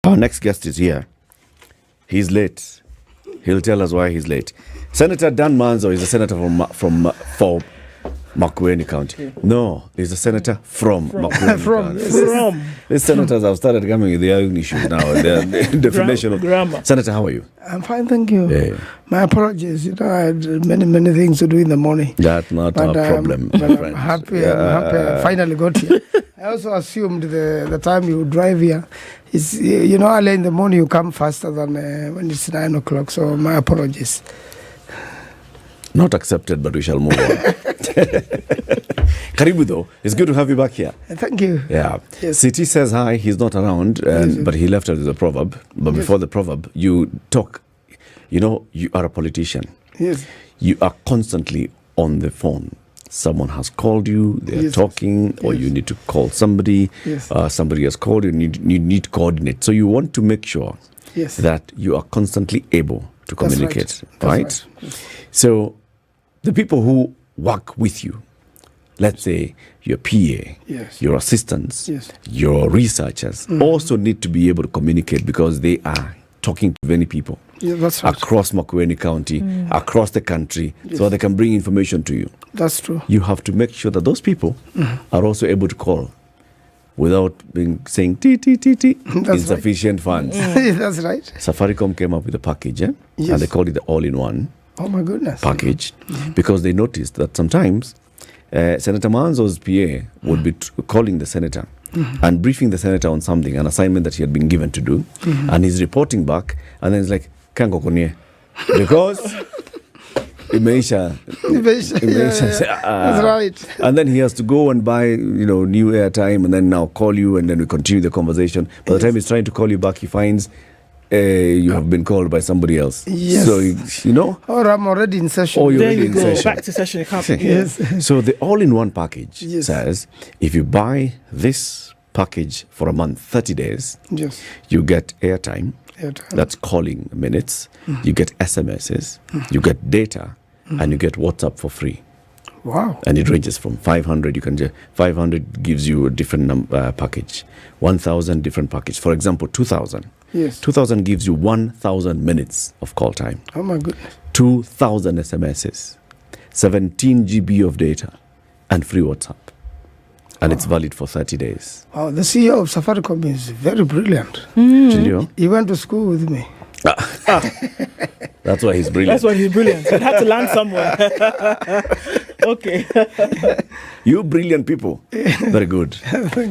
Our next guest is here. He's late. He'll tell us why he's late. Senator Dan Maanzu is a senator for Makueni County. No, he's a senator from Makueni County. These senators have started coming with their own issues now. Their definition of grammar. Senator, how are you? I'm fine, thank you. Yeah. My apologies. I had many things to do in the morning. That's not a problem. But I'm happy. I finally got here. I also assumed the time you drive here is, early in the morning you come faster than when it's 9 o'clock. So my apologies. Not accepted, but we shall move on. Karibu though, it's good to have you back here. Thank you. Yeah. Yes. City says hi, he's not around, but he left us with a proverb. But before the proverb, you talk, you are a politician. Yes. You are constantly on the phone. Someone has called you, they're talking, or you need to call somebody. Yes. Somebody has called you, you need to coordinate. So you want to make sure that you are constantly able to communicate, right? Yes. So the people who work with you, let's say your PA, your assistants, your researchers, also need to be able to communicate because they are talking to many people across Makueni County, across the country, so they can bring information to you. That's true. You have to make sure that those people are also able to call without saying insufficient funds. That's right. Safaricom came up with a package, and they called it the all-in-one. Oh my goodness. Package, because they noticed that sometimes Senator Maanzu's PA would be calling the senator and briefing the senator on something, an assignment that he had been given to do, and he's reporting back, and then it's like, Kango Konye. Because Imeisha. That's right. And then he has to go and buy, new airtime, and then now call you, and then we continue the conversation. By the time he's trying to call you back, he finds you have been called by somebody else. Yes. So, Or I'm already in session. Or you're There already you in go. session. Back to session. You can't. Yes. So the all-in-one package Yes. says, if you buy this package for a month, 30 days, you get airtime. That's calling minutes. You get SMSs. You get data. And you get WhatsApp for free. Wow. And it ranges from 500. 500 gives you a different package. 1,000 different package. For example, 2,000. Yes. 2,000 gives you 1,000 minutes of call time. Oh my goodness. 2,000 SMSs. 17 GB of data. And free WhatsApp. And it's valid for 30 days. Wow, the CEO of Safaricom is very brilliant. He went to school with me. That's why he's brilliant. That's why he's brilliant. He had to land somewhere. Okay. You brilliant people. Very good.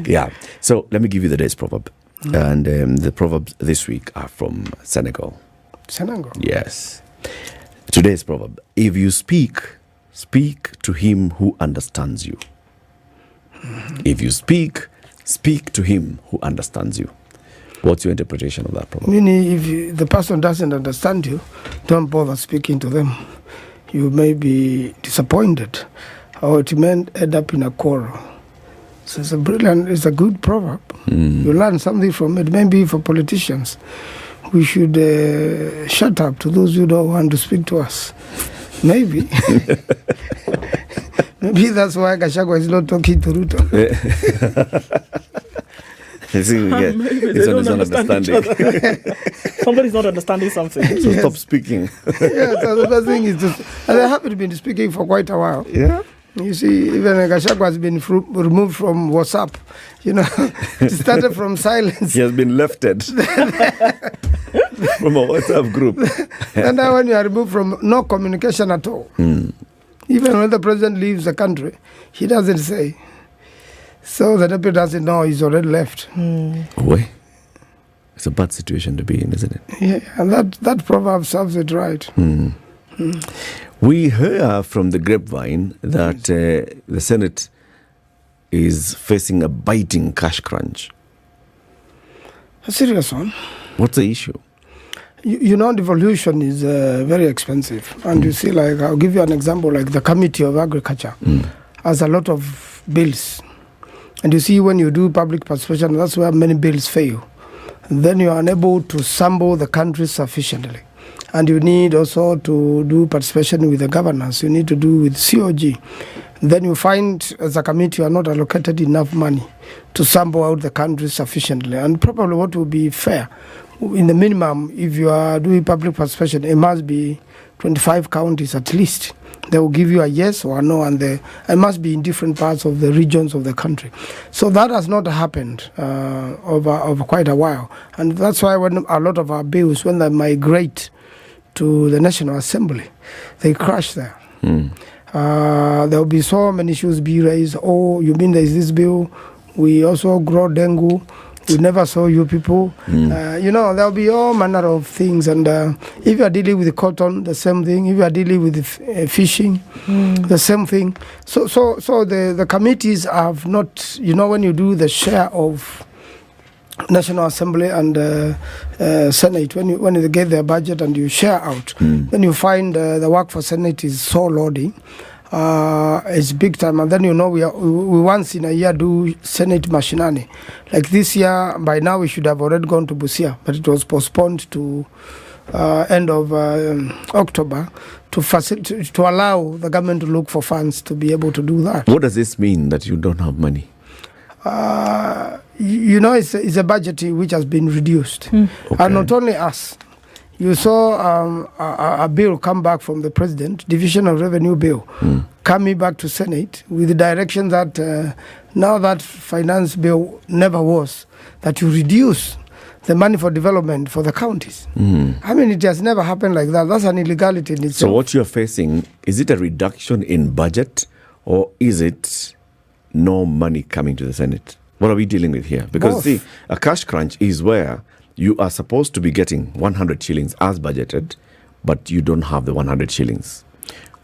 Yeah. So let me give you the day's proverb. And the proverbs this week are from Senegal. Senegal? Yes. Today's proverb. If you speak to him who understands you. If you speak to him who understands you. What's your interpretation of that proverb? Meaning, if the person doesn't understand you, don't bother speaking to them. You may be disappointed, or it may end up in a quarrel. So it's a good proverb. You learn something from it. Maybe for politicians, we should shut up to those who don't want to speak to us. Maybe. Maybe that's why Gachagua is not talking to Ruto. It's don't understand each other. Somebody's not understanding something. So stop speaking. So the first thing is and I haven't been speaking for quite a while. Yeah. You see, even Gachagua has been removed from WhatsApp. It started from silence. He has been lefted from a WhatsApp group. And now when you are removed from no communication at all, even when the president leaves the country, he doesn't say. So the deputy doesn't know he's already left. Wait. It's a bad situation to be in, isn't it? Yeah, and that proverb serves it right. We hear from the grapevine that the Senate is facing a biting cash crunch. A serious one. What's the issue? Devolution is very expensive. And you see, I'll give you an example, like the Committee of Agriculture has a lot of bills. And you see, when you do public participation, that's where many bills fail. And then you are unable to sample the country sufficiently. And you need also to do participation with the governance. You need to do with COG. then you find as a committee you are not allocated enough money to sample out the country sufficiently. And probably what will be fair, in the minimum, if you are doing public participation, it must be 25 counties at least. They will give you a yes or a no, and it must be in different parts of the regions of the country. So that has not happened over quite a while. And that's why when a lot of our bills, when they migrate to the National Assembly, they crash there. There will be so many issues be raised. Oh, you mean there is this bill? We also grow dengue. We never saw you people. There will be all manner of things. And if you are dealing with cotton, the same thing. If you are dealing with fishing, the same thing. So the committees have not, when you do the share of National Assembly and Senate, when they get their budget and you share out, then you find the work for Senate is so loading. It's big time, and then we once in a year do Senate Mashinani. Like this year, by now we should have already gone to Busia, but it was postponed to end of October to allow the government to look for funds to be able to do that. What does this mean that you don't have money? It's a budget which has been reduced, and not only us. You saw a bill come back from the president, Division of Revenue Bill, coming back to Senate with the direction that now that finance bill never was, that you reduce the money for development for the counties. I mean, it has never happened like that. That's an illegality in itself. So what you're facing, is it a reduction in budget, or is it no money coming to the Senate? What are we dealing with here? Because see, a cash crunch is where you are supposed to be getting 100 shillings as budgeted, but you don't have the 100 shillings.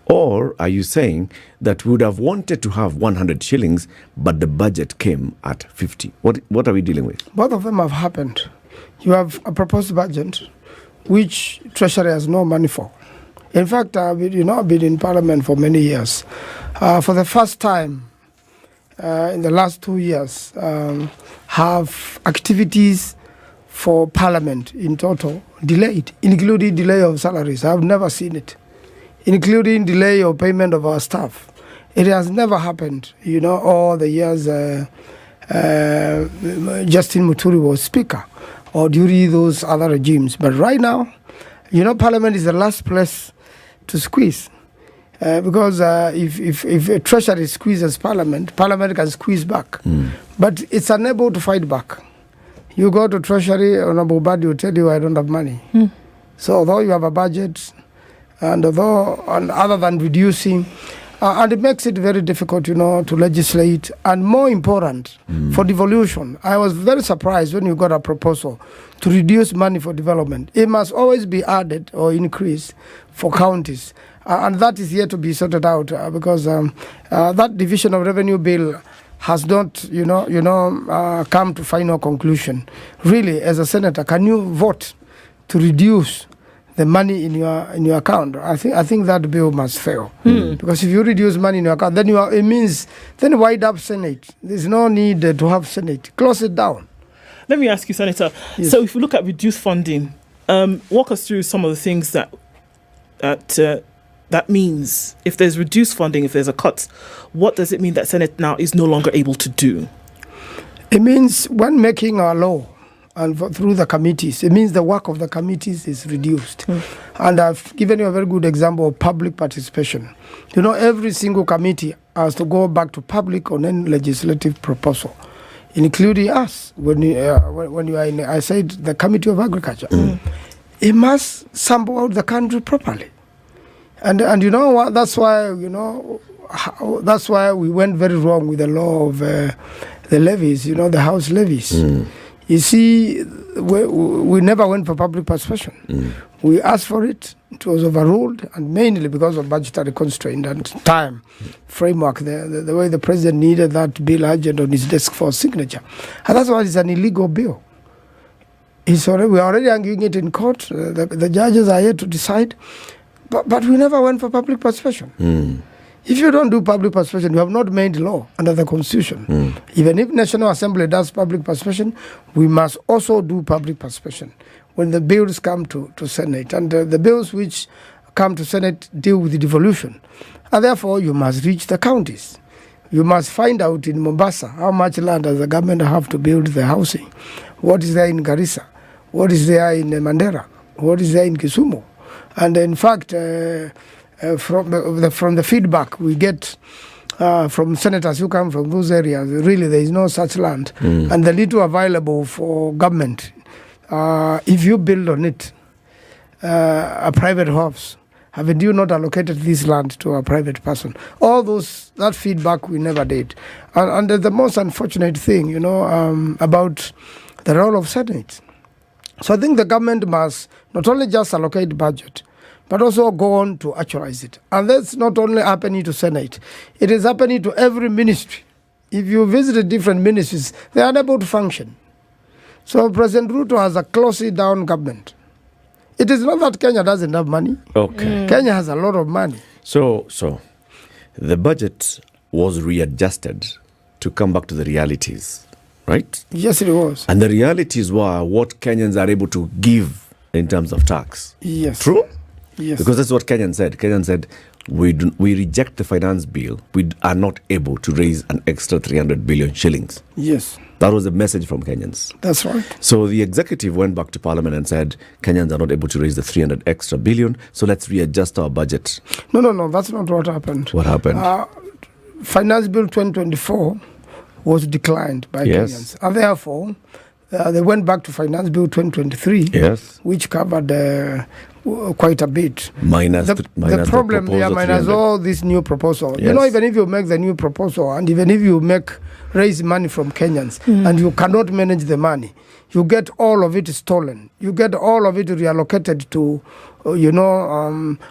Or are you saying that we would have wanted to have 100 shillings, but the budget came at 50? What are we dealing with? Both of them have happened. You have a proposed budget, which Treasury has no money for. In fact, I've been in Parliament for many years. For the first time in the last 2 years, have activities for Parliament in total delayed, including delay of salaries. I've never seen it, including delay of payment of our staff. It has never happened, all the years Justin Muturi was Speaker or during those other regimes. But right now, Parliament is the last place to squeeze. Because if Treasury squeezes Parliament can squeeze back. But it's unable to fight back. You go to Treasury, Honorable Badi will tell you, I don't have money. So although you have a budget, and other than reducing, and it makes it very difficult, to legislate, and more important, for devolution. I was very surprised when you got a proposal to reduce money for development. It must always be added or increased for counties. And that is yet to be sorted out because that Division of Revenue Bill has not, come to final conclusion. Really, as a senator, can you vote to reduce the money in your account? I think that bill must fail because if you reduce money in your account, then it means wind up Senate. There's no need to have Senate. Close it down. Let me ask you, Senator. Yes. So if you look at reduced funding, walk us through some of the things that means. If there's reduced funding, if there's a cut, what does it mean that Senate now is no longer able to do? It means when making our law and through the committees, it means the work of the committees is reduced. And I've given you a very good example of public participation. Every single committee has to go back to public on any legislative proposal, including us. When you are in, I said, the Committee of Agriculture, it must sample out the country properly. And you know what? That's why that's why we went very wrong with the law of the levies. The house levies. You see, we never went for public participation. We asked for it. It was overruled, and mainly because of budgetary constraint and time framework. The way the president needed that bill urgent on his desk for signature, and that's why it's an illegal bill. We're already arguing it in court. The judges are here to decide. But we never went for public participation. If you don't do public participation, you have not made law under the Constitution. Even if National Assembly does public participation, we must also do public participation when the bills come to Senate. And the bills which come to Senate deal with the devolution. And therefore, you must reach the counties. You must find out in Mombasa how much land does the government have to build the housing. What is there in Garissa? What is there in Mandera? What is there in Kisumu? And in fact, from the feedback we get from senators who come from those areas, really there is no such land. And the little available for government, if you build on it a private house, haven't you not allocated this land to a private person? All that feedback we never did. And the most unfortunate thing, about the role of Senate. So I think the government must not only just allocate budget, but also go on to actualize it. And that's not only happening to Senate, it is happening to every ministry. If you visit different ministries, they are unable to function. So President Ruto has a closely down government. It is not that Kenya doesn't have money. Okay. Kenya has a lot of money. So the budget was readjusted to come back to the realities, right? Yes, it was. And the realities were what Kenyans are able to give in terms of tax. Yes. True? Yes. Because that's what Kenyan said. Kenyan said, we reject the finance bill. We are not able to raise an extra 300 billion shillings. Yes. That was the message from Kenyans. That's right. So the executive went back to parliament and said, Kenyans are not able to raise the 300 extra billion, so let's readjust our budget. No, that's not what happened. What happened? Finance Bill 2024 was declined by Kenyans. And therefore, they went back to Finance Bill 2023, yes, which covered quite a bit. Minus the problem there, minus all this new proposal. Yes. Even if you make the new proposal and even if you raise money from Kenyans and you cannot manage the money, you get all of it stolen. You get all of it reallocated to,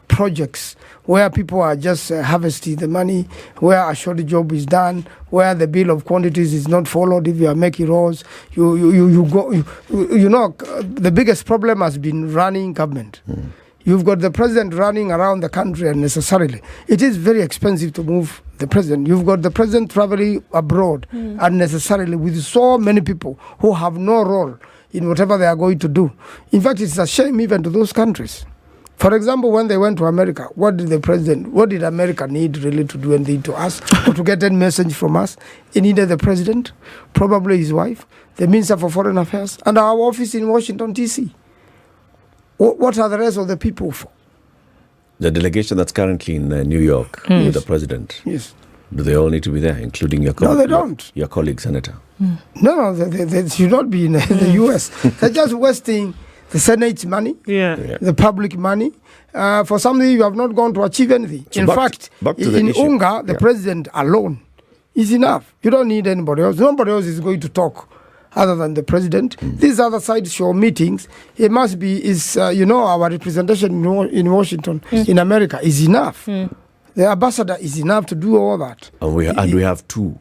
projects where people are just harvesting the money, where a short job is done, where the bill of quantities is not followed. If you are making roads, the biggest problem has been running government. You've got the president running around the country unnecessarily. It is very expensive to move the president. You've got the president traveling abroad unnecessarily with so many people who have no role in whatever they are going to do. In fact, it's a shame even to those countries. For example, when they went to America, what did America need really to do anything to us or to get any message from us? It needed the president, probably his wife, the Minister for Foreign Affairs, and our office in Washington, D.C. What are the rest of the people for? The delegation that's currently in New York with the president. Yes. Do they all need to be there, including your No, they don't. Your colleague, Senator? No, they should not be in the U.S. They're just wasting the Senate's money, the public money, for something you have not gone to achieve anything. So in fact, in Unga, the president alone is enough. You don't need anybody else. Nobody else is going to talk other than the president. These other sideshow meetings, it must be, our representation in Washington, in America, is enough. The ambassador is enough to do all that. And we have two.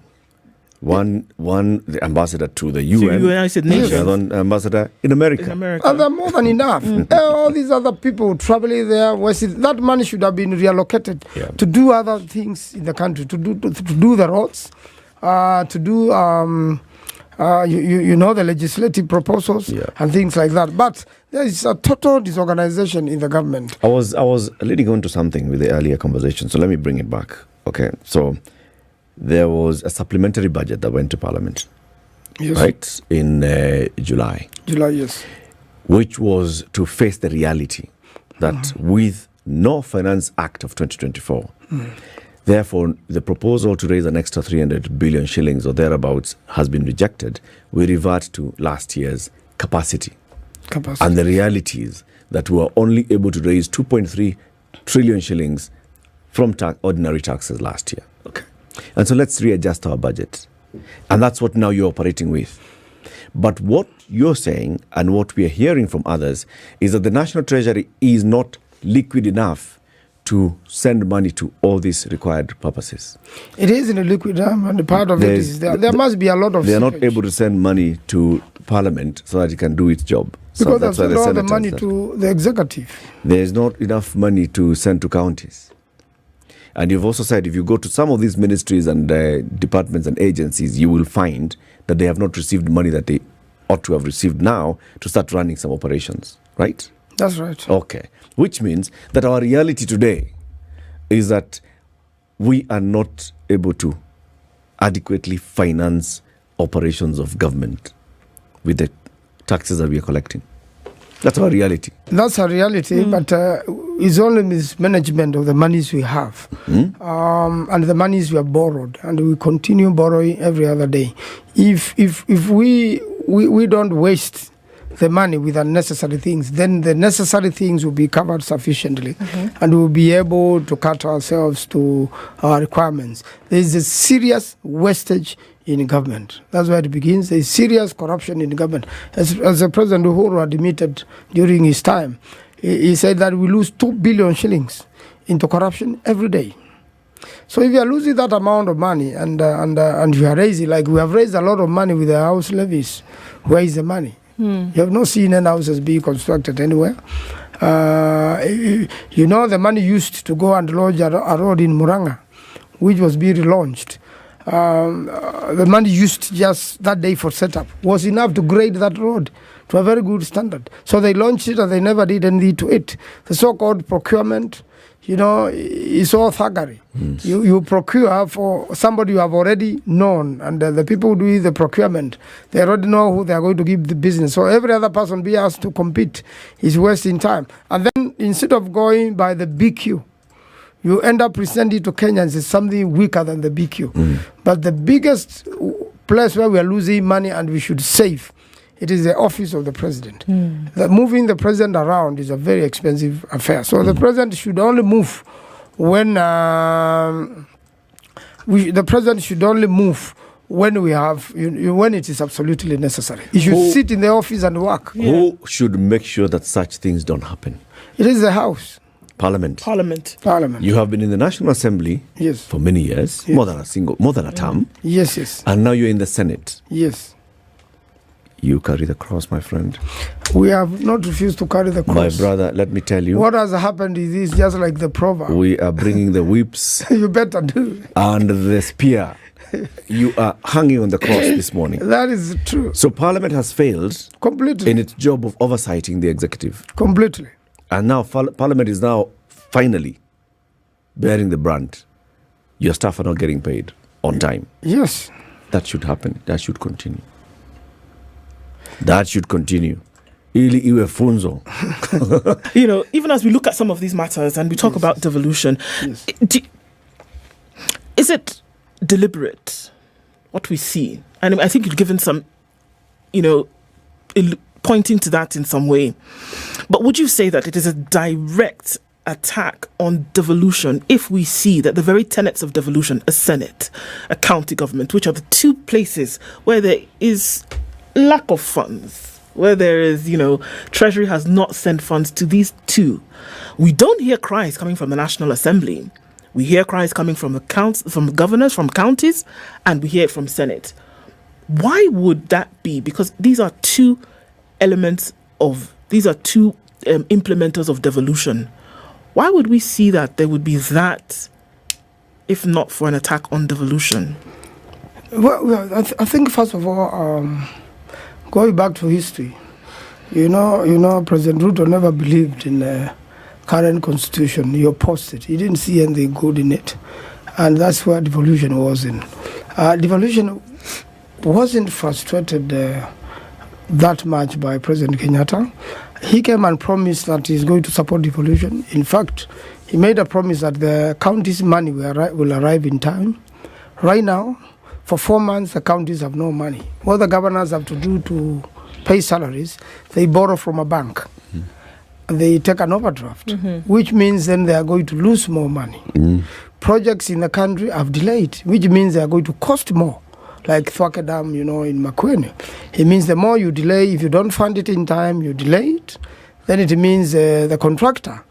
One the ambassador to the UN, United Nations, the other ambassador in America. And they're more than enough. All these other people traveling there, that money should have been reallocated to do other things in the country, to do the roads, to do the legislative proposals and things like that. But there is a total disorganization in the government. I was leading on to something with the earlier conversation, so let me bring it back. Okay, so there was a supplementary budget that went to Parliament, right, in July. July, yes. Which was to face the reality that with no Finance Act of 2024, therefore the proposal to raise an extra 300 billion shillings or thereabouts has been rejected. We revert to last year's capacity. And the reality is that we were only able to raise 2.3 trillion shillings from ordinary taxes last year. Okay. And so let's readjust our budget. And that's what now you're operating with. But what you're saying and what we are hearing from others is that the National Treasury is not liquid enough to send money to all these required purposes. It is in a liquid and part of it is there. There must be a lot of They are not able to send money to Parliament so that it can do its job. Because that's why all the money to the executive. There is not enough money to send to counties. And you've also said if you go to some of these ministries and departments and agencies, you will find that they have not received money that they ought to have received now to start running some operations, right? That's right. Okay. Which means that our reality today is that we are not able to adequately finance operations of government with the taxes that we are collecting. That's our reality. That's a reality, but it's only mismanagement of the monies we have and the monies we have borrowed, and we continue borrowing every other day. If we don't waste the money with unnecessary things, then the necessary things will be covered sufficiently, and we'll be able to cut ourselves to our requirements. There is a serious wastage in government. That's where it begins. There is serious corruption in government. As the President Uhuru admitted during his time, he said that we lose 2 billion shillings into corruption every day. So if you are losing that amount of money and you are raising, like we have raised a lot of money with the house levies, where is the money? You have not seen any houses being constructed anywhere. The money used to go and launch a road in Muranga, which was being relaunched. The money used just that day for setup was enough to grade that road to a very good standard. So they launched it and they never did anything to it. The so-called procurement, is all thuggery. You procure for somebody you have already known, and the people who do the procurement, they already know who they are going to give the business. So every other person be asked to compete is wasting time. And then instead of going by the BQ, you end up presenting to Kenyans as something weaker than the BQ. But the biggest place where we are losing money and we should save, it is the office of the president. Moving the president around is a very expensive affair. So the president should only move when the president should only move when we have when it is absolutely necessary. He should sit in the office and work. Who should make sure that such things don't happen? It is the House. Parliament. You have been in the National Assembly for many years, more than a term. Yes. And now you're in the Senate. Yes. You carry the cross, my friend. We have not refused to carry the cross. My brother, let me tell you. What has happened is this, just like the proverb. We are bringing the whips. You better do. And the spear. You are hanging on the cross this morning. That is true. So Parliament has failed completely in its job of oversighting the executive. Completely. And now Parliament is now finally bearing the brunt. Your staff are not getting paid on time. Yes. That should happen. That should continue. That should continue. Ili iwe funzo. Even as we look at some of these matters and we talk about devolution, is it deliberate what we see? And I think you've given some, pointing to that in some way. But would you say that it is a direct attack on devolution if we see that the very tenets of devolution, a Senate, a county government, which are the two places where there is lack of funds, where there is, Treasury has not sent funds to these two. We don't hear cries coming from the National Assembly. We hear cries coming from from governors, from counties, and we hear it from Senate. Why would that be? Because these are two implementers of devolution. Why would we see that there would be that, if not for an attack on devolution? Well, I think first of all, going back to history, President Ruto never believed in the current constitution. He opposed it. He didn't see anything good in it. And that's where devolution was in. Devolution wasn't frustrated that much by President Kenyatta. He came and promised that he's going to support devolution. In fact, he made a promise that the county's money will arrive in time. Right now, for 4 months, the counties have no money. What the governors have to do to pay salaries, they borrow from a bank. They take an overdraft, which means then they are going to lose more money. Projects in the country have delayed, which means they are going to cost more. Like Thwake Dam, in Makueni. It means the more you delay, if you don't fund it in time, you delay it, then it means the contractor,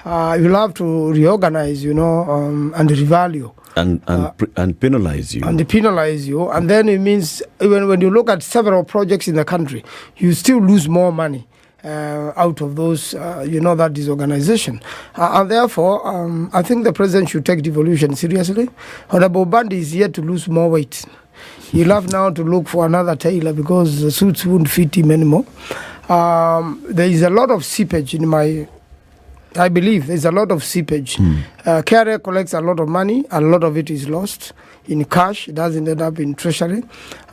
you'll have to reorganize, and revalue. And penalize you. And penalize you. And then it means when you look at several projects in the country, you still lose more money out of those, that disorganization. And therefore, I think the president should take devolution seriously. Honorable Bandi is yet to lose more weight. He'll have now to look for another tailor because the suits won't fit him anymore. There is a lot of seepage in my I believe there's a lot of seepage. KRA collects a lot of money. A lot of it is lost in cash. It doesn't end up in treasury.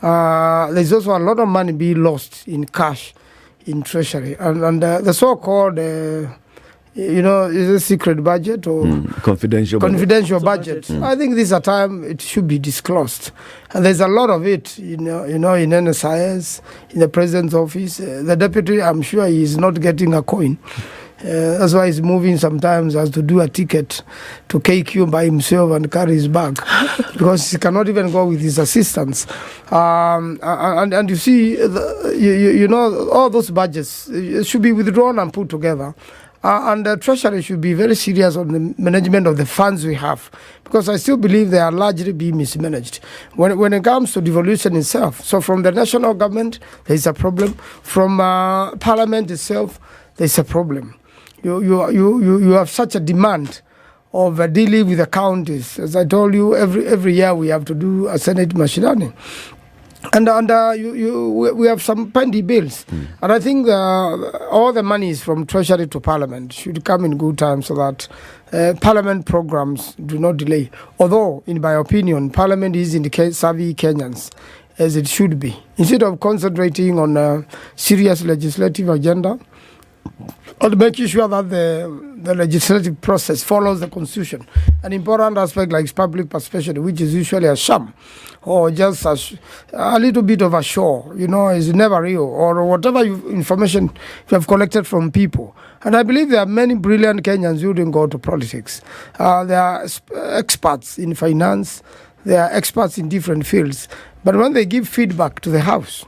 There's also a lot of money being lost in cash in treasury. And the so-called, is a secret budget or confidential budget. I think this is a time it should be disclosed. And there's a lot of it, in NSIS, in the president's office. The deputy, I'm sure he is not getting a coin. That's why he's moving sometimes, has to do a ticket to KQ by himself and carry his bag because he cannot even go with his assistants. And you see, all those budgets should be withdrawn and put together. And the Treasury should be very serious on the management of the funds we have, because I still believe they are largely being mismanaged when it comes to devolution itself. So from the national government, there is a problem. From Parliament itself, there is a problem. You have such a demand of dealing with the counties. As I told you, every year we have to do a Senate machinani. And we have some pendy bills. And I think all the monies from Treasury to Parliament should come in good time so that Parliament programs do not delay. Although, in my opinion, Parliament is serving Kenyans as it should be. Instead of concentrating on a serious legislative agenda, or making sure that the legislative process follows the constitution. An important aspect like public participation, which is usually a sham or just a little bit of a show, is never real, or whatever information you have collected from people. And I believe there are many brilliant Kenyans who didn't go to politics. There are experts in finance, there are experts in different fields. But when they give feedback to the House,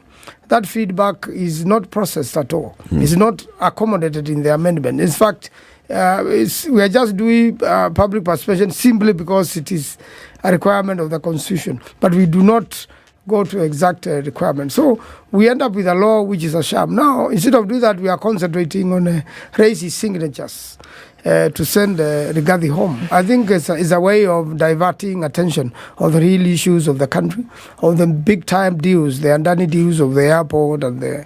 that feedback is not processed at all. It's not accommodated in the amendment. In fact, we are just doing public participation simply because it is a requirement of the Constitution. But we do not go to exact requirements. So we end up with a law which is a sham. Now, instead of doing that, we are concentrating on raising signatures to send Rigathi home. I think it's a way of diverting attention on the real issues of the country, of the big-time deals, the Andani deals of the airport and the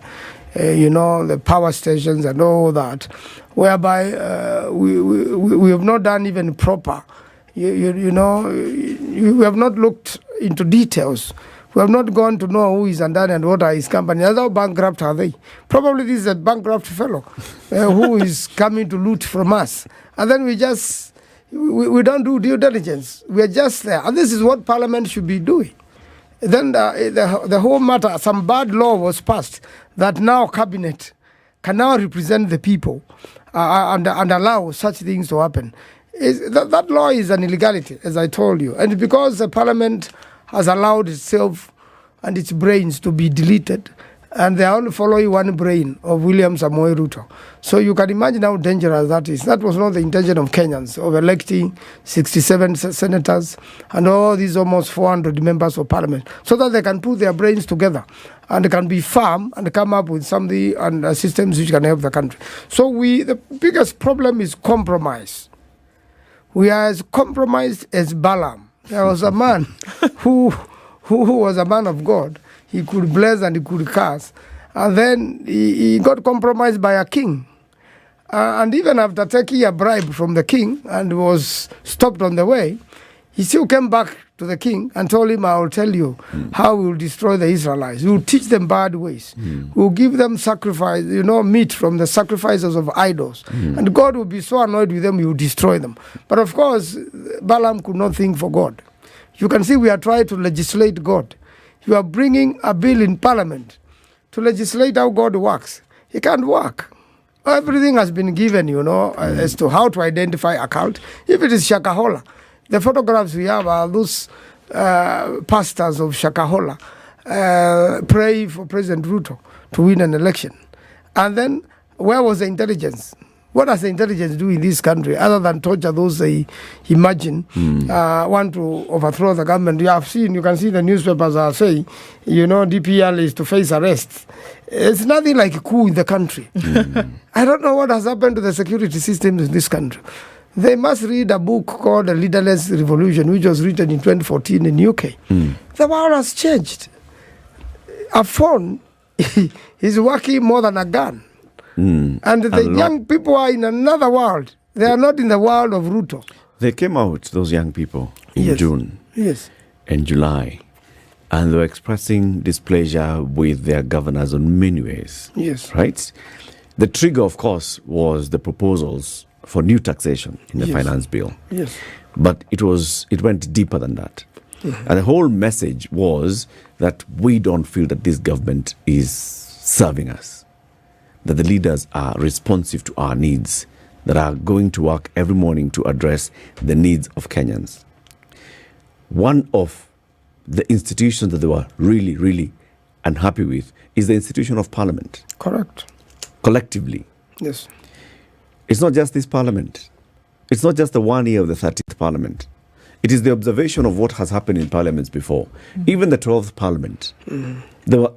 power stations and all that, whereby we have not done even proper. We have not looked into details. We have not gone to know who is Andani and what are his companies. How bankrupt are they? Probably this is a bankrupt fellow who is coming to loot from us. And then we don't do due diligence. We are just there. And this is what Parliament should be doing. Then the whole matter, some bad law was passed that now Cabinet can now represent the people and allow such things to happen. That law is an illegality, as I told you. And because the Parliament has allowed itself and its brains to be deleted, and they are only following one brain of William Samoei Ruto. So you can imagine how dangerous that is. That was not the intention of Kenyans, of electing 67 senators and all these almost 400 members of parliament, so that they can put their brains together and they can be firm and come up with something and systems which can help the country. So the biggest problem is compromise. We are as compromised as Balaam. There was a man who was a man of God. He could bless and he could curse. And then he got compromised by a king. And even after taking a bribe from the king and was stopped on the way, he still came back to the king and told him, I will tell you how we will destroy the Israelites. We will teach them bad ways. We will give them sacrifice, meat from the sacrifices of idols. And God will be so annoyed with them, he will destroy them. But of course, Balaam could not think for God. You can see we are trying to legislate God. You are bringing a bill in parliament to legislate how God works. It can't work. Everything has been given, as to how to identify a cult. If it is Shakahola, the photographs we have are those pastors of Shakahola pray for President Ruto to win an election. And then, where was the intelligence? What does the intelligence do in this country other than torture those they imagine want to overthrow the government? You can see the newspapers are saying, DPL is to face arrest. It's nothing like a coup in the country. I don't know what has happened to the security systems in this country. They must read a book called A Leaderless Revolution, which was written in 2014 in UK. The world has changed. A phone is working more than a gun. And the young people are in another world. They are not in the world of Ruto. They came out, those young people, in June and July, and they were expressing displeasure with their governors on many ways. Yes. Right? The trigger, of course, was the proposals for new taxation in the finance bill. Yes. But it went deeper than that. Mm-hmm. And the whole message was that we don't feel that this government is serving us, that the leaders are responsive to our needs, that are going to work every morning to address the needs of Kenyans. One of the institutions that they were really, really unhappy with is the institution of parliament. Correct. Collectively. Yes. It's not just this parliament. It's not just the 1 year of the 13th parliament. It is the observation of what has happened in parliaments before. Mm-hmm. Even the 12th parliament. Mm-hmm. There were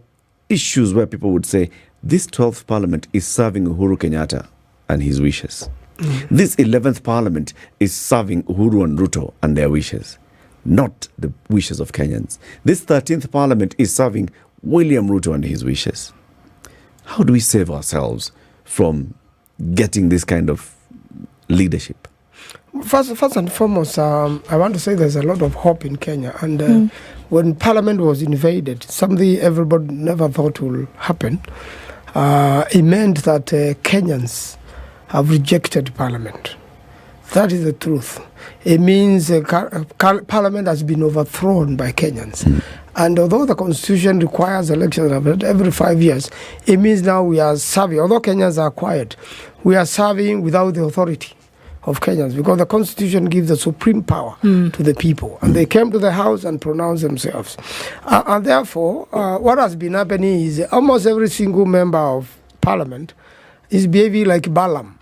issues where people would say, this 12th parliament is serving Uhuru Kenyatta and his wishes. Mm-hmm. This 11th parliament is serving Uhuru and Ruto and their wishes, not the wishes of Kenyans. This 13th parliament is serving William Ruto and his wishes. How do we save ourselves from getting this kind of leadership? First and foremost, I want to say there's a lot of hope in Kenya. And when Parliament was invaded, something everybody never thought would happen, it meant that Kenyans have rejected Parliament. That is the truth. It means Parliament has been overthrown by Kenyans. Mm. And although the Constitution requires elections every 5 years, it means now we are serving, although Kenyans are quiet, we are serving without the authority of Kenyans, because the Constitution gives the supreme power to the people. And they came to the House and pronounced themselves. And therefore, what has been happening is almost every single member of Parliament is behaving like Balaam.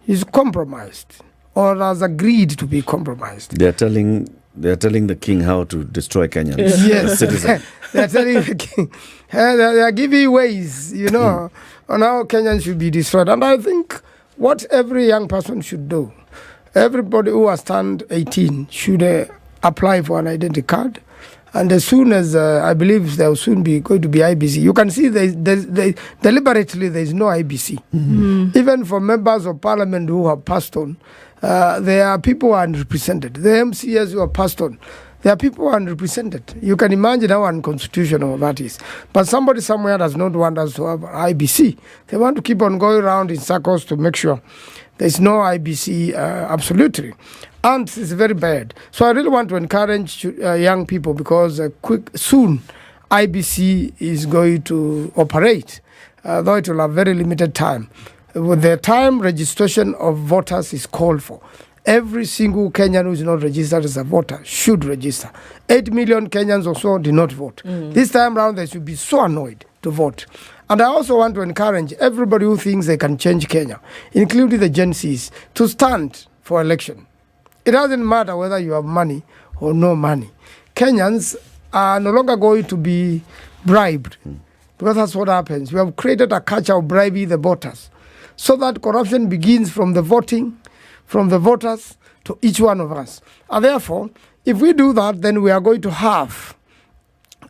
He's compromised, or has agreed to be compromised. They're telling the king how to destroy Kenyans. Yes, they're telling the king. They are giving ways, on how Kenyans should be destroyed. And I think what every young person should do, everybody who has turned 18 should apply for an identity card. And as soon as, I believe there will soon be going to be IBC, you can see deliberately there is no IBC. Mm-hmm. Even for members of parliament who have passed on, there are people who are unrepresented. The MCS who have passed on, there are people who are unrepresented. You can imagine how unconstitutional that is. But somebody somewhere does not want us to have IBC. They want to keep on going around in circles to make sure there's no IBC absolutely. And it's very bad. So I really want to encourage young people, because soon IBC is going to operate, though it will have very limited time. With the time registration of voters is called for, every single Kenyan who is not registered as a voter should register. 8 million Kenyans or so did not vote. This time around, they should be so annoyed to vote. And I also want to encourage everybody who thinks they can change Kenya, including the Gen Zs, to stand for election. It doesn't matter whether you have money or no money. Kenyans are no longer going to be bribed, because that's what happens. We have created a culture of bribing the voters, so that corruption begins from the voting, from the voters to each one of us. And therefore, if we do that, then we are going to have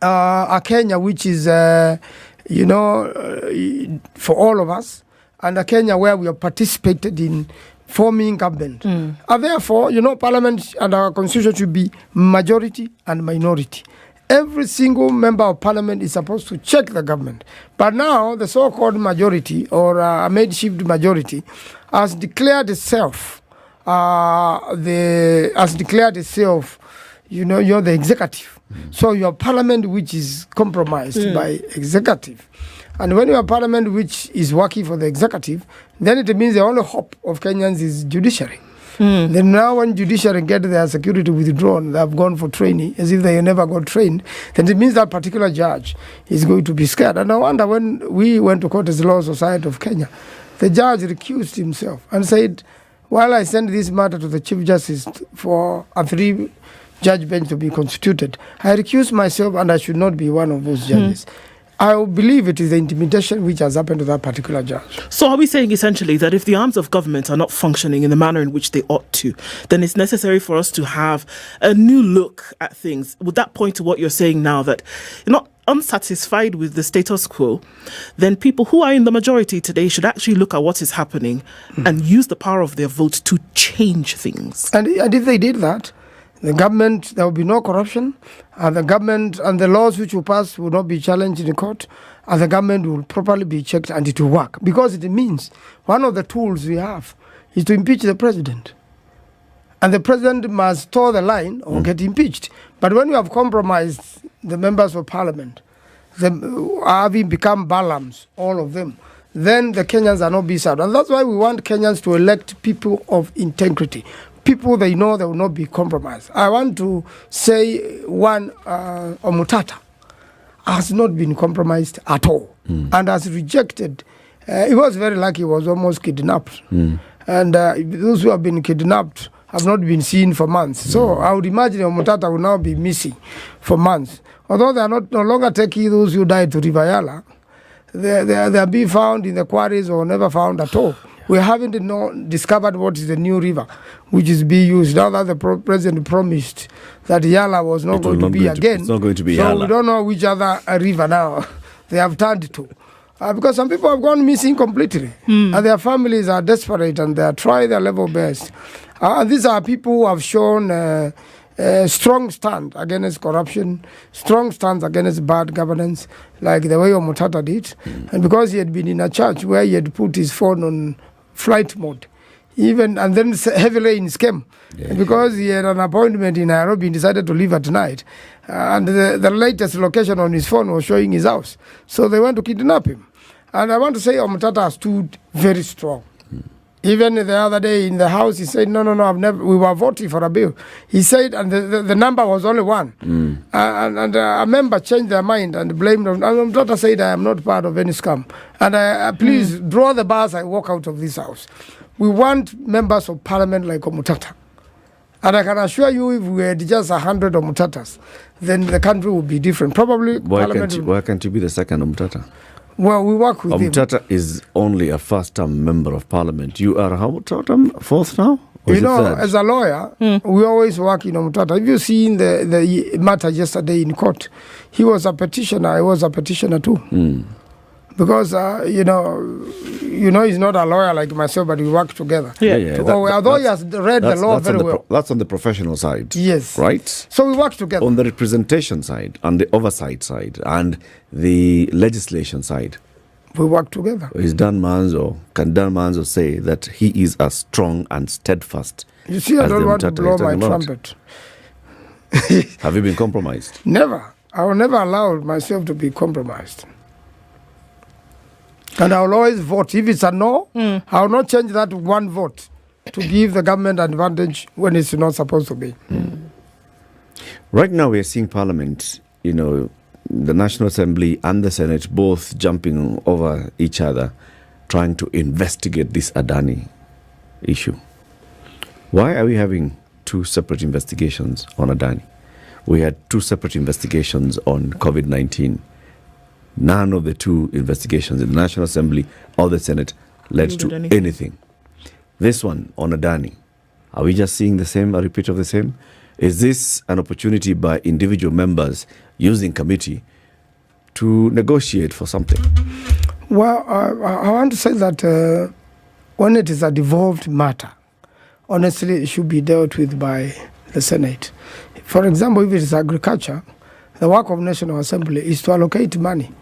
a Kenya which is, for all of us, and a Kenya where we have participated in forming government. And therefore, Parliament and our Constitution should be majority and minority. Every single member of Parliament is supposed to check the government. But now, the so-called majority, or a makeshift majority, has declared itself, the executive. So you have Parliament which is compromised by executive. And when you have Parliament which is working for the executive, then it means the only hope of Kenyans is judiciary. Then now when judiciary get their security withdrawn, they have gone for training, as if they never got trained, then it means that particular judge is going to be scared. And I wonder, when we went to court as the Law Society of Kenya, the judge recused himself and said, while I send this matter to the Chief Justice for a 3-judge bench to be constituted, I recuse myself and I should not be one of those judges. I believe it is the intimidation which has happened to that particular judge. So are we saying essentially that if the arms of government are not functioning in the manner in which they ought to, then it's necessary for us to have a new look at things? Would that point to what you're saying now, that you're not unsatisfied with the status quo, then people who are in the majority today should actually look at what is happening and use the power of their vote to change things? And if they did that, the government, there will be no corruption, and the government and the laws which will pass will not be challenged in the court, and the government will properly be checked and it will work. Because it means one of the tools we have is to impeach the president. And the president must toe the line or get impeached. But when you have compromised the members of parliament, having become Balaams, all of them, then the Kenyans are not being served. And that's why we want Kenyans to elect people of integrity, people they know they will not be compromised. I want to say one, Omutata has not been compromised at all and has rejected. He was very lucky, he was almost kidnapped. And those who have been kidnapped have not been seen for months. So I would imagine Omutata will now be missing for months. Although they are no longer taking those who died to River Yala, they are being found in the quarries or never found at all. We haven't discovered what is the new river which is being used. Now that the president promised that Yala was not going to be again. It's not going to be so Yala. We don't know which other river now they have turned to. Because some people have gone missing completely. And their families are desperate and they are trying their level best. These are people who have shown a strong stand against corruption, strong stand against bad governance, like the way Omutata did. And because he had been in a church where he had put his phone on flight mode, and then heavy rains came. Because he had an appointment in Nairobi and decided to leave at night. And the latest location on his phone was showing his house. So they went to kidnap him. And I want to say Omutata stood very strong. Even the other day in the house, he said, no, we were voting for a bill. He said, and the number was only one. And a member changed their mind and blamed him. And Omutata said, I am not part of any scam. And please draw the bars, I walk out of this house. We want members of parliament like Omutata. And I can assure you, if we had just 100 Omutatas, then the country would be different. Probably why can't you be the second Omutata? Well, we work with him. Omutata is only a first-term member of parliament. You are how term? Fourth now? Or as a lawyer, we always work in Omutata. If you see in the matter yesterday in court, he was a petitioner. I was a petitioner too. Because, he's not a lawyer like myself, but we work together. Although he has read the law very well. That's on the professional side. Yes. Right? So we work together. On the representation side, on the oversight side, and the legislation side. We work together. Can Dan Maanzu say that he is as strong and steadfast? You see, I don't want to blow my trumpet. Have you been compromised? Never. I will never allow myself to be compromised. And I will always vote. If it's a no, I will not change that one vote to give the government advantage when it's not supposed to be. Right now we are seeing Parliament, the National Assembly and the Senate both jumping over each other, trying to investigate this Adani issue. Why are we having two separate investigations on Adani? We had two separate investigations on COVID-19. None of the two investigations in the National Assembly or the Senate led to anything. This one on Adani, are we just seeing the same, a repeat of the same? Is this an opportunity by individual members using committee to negotiate for something? Well, I want to say that when it is a devolved matter, honestly, it should be dealt with by the Senate. For example, if it is agriculture, the work of National Assembly is to allocate money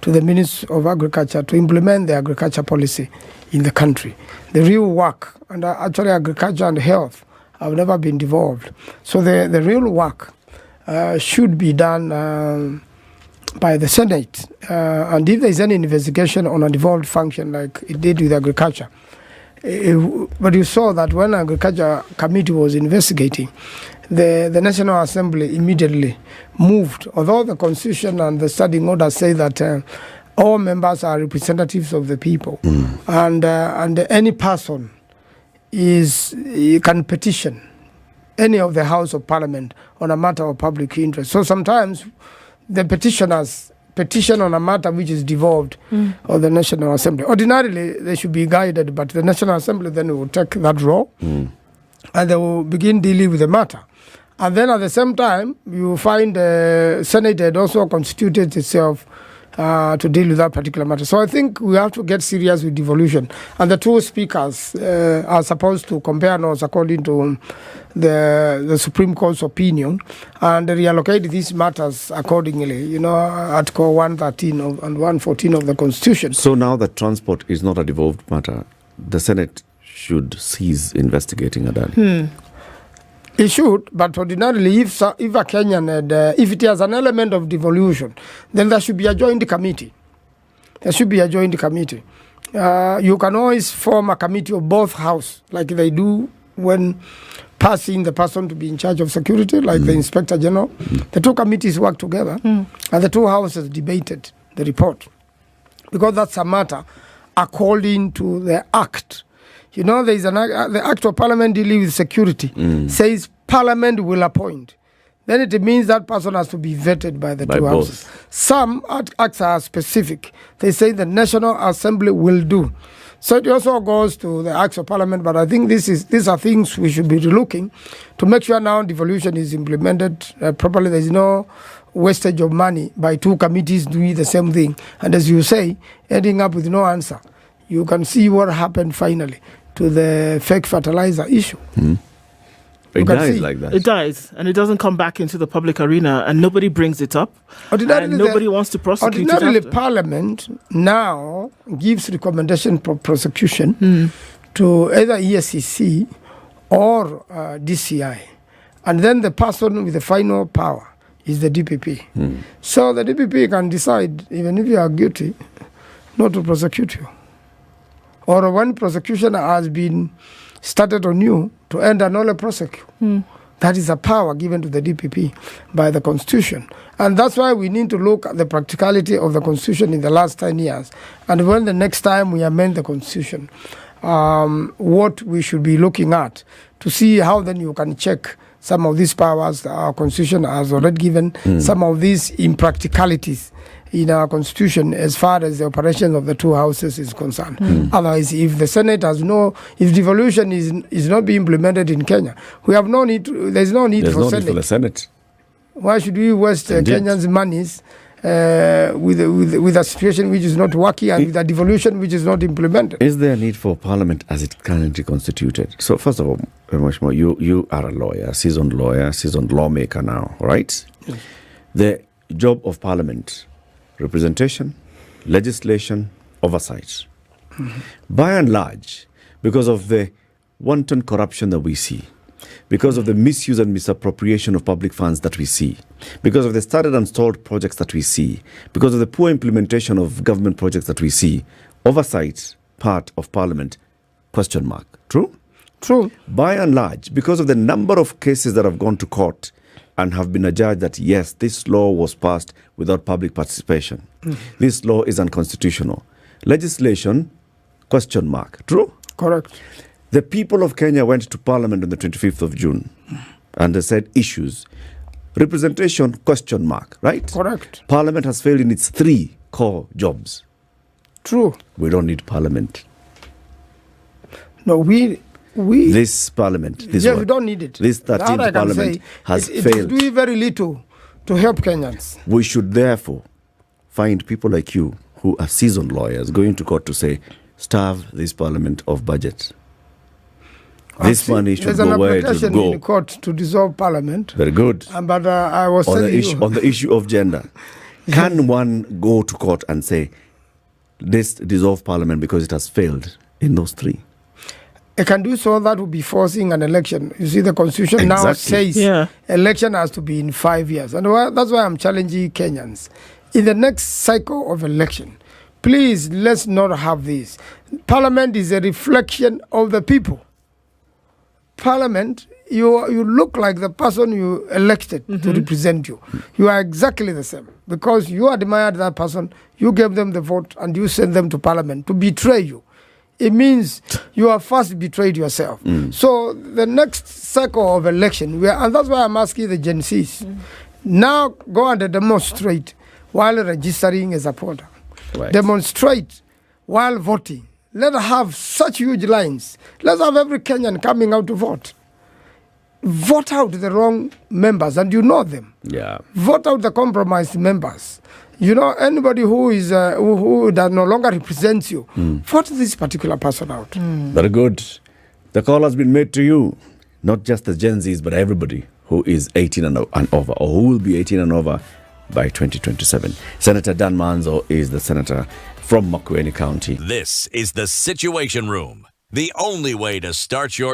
to the Ministry of Agriculture to implement the agriculture policy in the country. The real work, and actually agriculture and health have never been devolved. So the real work should be done by the Senate. And if there is any investigation on a devolved function like it did with agriculture, but you saw that when Agriculture Committee was investigating, the National Assembly immediately moved, although the Constitution and the standing order say that all members are representatives of the people, and any person can petition any of the House of Parliament on a matter of public interest. So sometimes the petitioners petition on a matter which is devolved of the National Assembly. Ordinarily, they should be guided, but the National Assembly then will take that role and they will begin dealing with the matter. And then at the same time, you find the Senate had also constituted itself to deal with that particular matter. So I think we have to get serious with devolution. And the two speakers are supposed to compare notes according to the Supreme Court's opinion and reallocate these matters accordingly, Article 113 and 114 of the Constitution. So now that transport is not a devolved matter, the Senate should cease investigating Adani. It should, but ordinarily, if a Kenyan had, if it has an element of devolution, then there should be a joint committee. There should be a joint committee. You can always form a committee of both houses, like they do when passing the person to be in charge of security, like the Inspector General. The two committees work together, and the two houses debated the report, because that's a matter according to the Act. There is the Act of Parliament dealing with security says Parliament will appoint. Then it means that person has to be vetted by the two houses. Some acts are specific. They say the National Assembly will do. So it also goes to the Acts of Parliament, but I think these are things we should be relooking to make sure now devolution is implemented properly. There is no wastage of money by two committees doing the same thing. And as you say, ending up with no answer. You can see what happened finally to the fake fertilizer issue. It dies like that. It dies, and it doesn't come back into the public arena, and nobody brings it up, and nobody wants to prosecute it. Ordinarily, Parliament now gives recommendation for prosecution to either ESCC or DCI, and then the person with the final power is the DPP. So the DPP can decide, even if you are guilty, not to prosecute you. Or when prosecution has been started on you, to end and only prosecute. That is a power given to the DPP by the Constitution. And that's why we need to look at the practicality of the Constitution in the last 10 years. And when the next time we amend the Constitution, what we should be looking at to see how then you can check some of these powers that our Constitution has already given, some of these impracticalities in our Constitution as far as the operation of the two houses is concerned. Otherwise, if the Senate if devolution is not being implemented in Kenya, we have no need. There's no need for the Senate. Why should we waste Kenyans' monies with a situation which is not working and with a devolution which is not implemented? Is there a need for Parliament as it's currently constituted? So first of all, much more, you are a lawyer, seasoned lawmaker now, right? Yes. The job of Parliament: representation, legislation, oversight. By and large, because of the wanton corruption that we see, because of the misuse and misappropriation of public funds that we see, because of the started and stalled projects that we see, because of the poor implementation of government projects that we see, oversight part of Parliament, ? True? True. By and large, because of the number of cases that have gone to court and have been adjudged that, yes, this law was passed without public participation. This law is unconstitutional. Legislation, ? True? Correct. The people of Kenya went to Parliament on the 25th of June and they said issues. Representation, ? Right? Correct. Parliament has failed in its 3 core jobs. True. We don't need Parliament. No, this Parliament, we don't need it. This 13th Parliament has failed. It is doing very little to help Kenyans. We should therefore find people like you who are seasoned lawyers going to court to say, starve this Parliament of budget. This money should go where it should go. There's an application in court to dissolve Parliament. Very good. But I was on the issue of gender, can one go to court and say, this dissolve Parliament because it has failed in those 3? It can do so. That would be forcing an election. You see, the Constitution now says election has to be in 5 years. And that's why I'm challenging Kenyans. In the next cycle of election, please, let's not have this. Parliament is a reflection of the people. Parliament, you look like the person you elected to represent you. You are exactly the same. Because you admired that person, you gave them the vote, and you sent them to Parliament to betray you. It means you have first betrayed yourself. So the next cycle of election, and that's why I'm asking the Gen Zs, now go and demonstrate while registering a supporter. Right. Demonstrate while voting. Let's have such huge lines. Let's have every Kenyan coming out to vote. Vote out the wrong members, and you know them. Yeah. Vote out the compromised members. You know, anybody who is who that no longer represents you, vote this particular person out. Very good. The call has been made to you, not just the Gen Zs, but everybody who is 18 and over, or who will be 18 and over by 2027. Senator Dan Maanzu is the senator from Makueni County. This is the Situation Room, the only way to start your